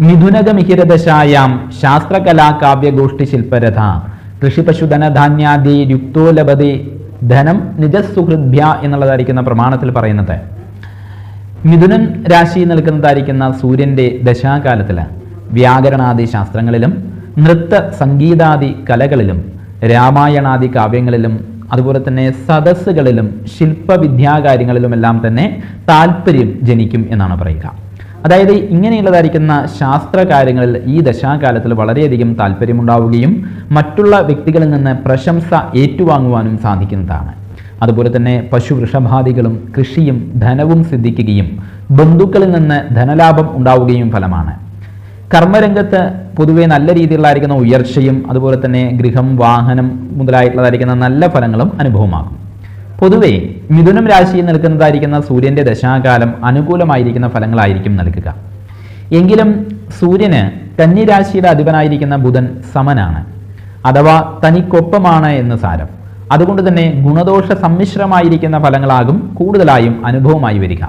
മിഥുനകമിഹിരദശായാം ശാസ്ത്രകലാകാവ്യഗോഷ്ഠി ശില്പരഥ കൃഷിപശുധനധാന്യാദി യുക്തോ ലഭതി ധനം നിജസുഹൃദ്ഭ്യ എന്നുള്ളതായിരിക്കുന്ന പ്രമാണത്തിൽ പറയുന്നത്. മിഥുനൻ രാശി നിൽക്കുന്നതായിരിക്കുന്ന സൂര്യന്റെ ദശാകാലത്തിൽ വ്യാകരണാദി ശാസ്ത്രങ്ങളിലും നൃത്ത സംഗീതാദി കലകളിലും രാമായണാദി കാവ്യങ്ങളിലും അതുപോലെ തന്നെ സദസ്സുകളിലും ശില്പവിദ്യാകാര്യങ്ങളിലുമെല്ലാം തന്നെ താല്പര്യം ജനിക്കും എന്നാണ് പറയുക. അതായത് ഇങ്ങനെയുള്ളതായിരിക്കുന്ന ശാസ്ത്ര കാര്യങ്ങളിൽ ഈ ദശാകാലത്തിൽ വളരെയധികം താല്പര്യമുണ്ടാവുകയും മറ്റുള്ള വ്യക്തികളിൽ നിന്ന് പ്രശംസ ഏറ്റുവാങ്ങുവാനും സാധിക്കുന്നതാണ്. അതുപോലെ തന്നെ പശുവൃഷഭാദികളും കൃഷിയും ധനവും സിദ്ധിക്കുകയും ബന്ധുക്കളിൽ നിന്ന് ധനലാഭം ഉണ്ടാവുകയും ഫലമാണ്. കർമ്മരംഗത്ത് പൊതുവെ നല്ല രീതിയിലുള്ളതായിരിക്കുന്ന ഉയർച്ചയും അതുപോലെ തന്നെ ഗൃഹം വാഹനം മുതലായിട്ടുള്ളതായിരിക്കുന്ന നല്ല ഫലങ്ങളും അനുഭവമാകും. പൊതുവെ മിഥുനം രാശിയിൽ നിൽക്കുന്നതായിരിക്കുന്ന സൂര്യന്റെ ദശാകാലം അനുകൂലമായിരിക്കുന്ന ഫലങ്ങളായിരിക്കും നൽകുക. എങ്കിലും സൂര്യന് കന്യരാശിയുടെ അധിപനായിരിക്കുന്ന ബുധൻ സമനാണ്, അഥവാ തനിക്കൊപ്പമാണ് എന്ന് സാരം. അതുകൊണ്ട് തന്നെ ഗുണദോഷ സമ്മിശ്രമായിരിക്കുന്ന ഫലങ്ങളാകും കൂടുതലായും അനുഭവമായി വരിക.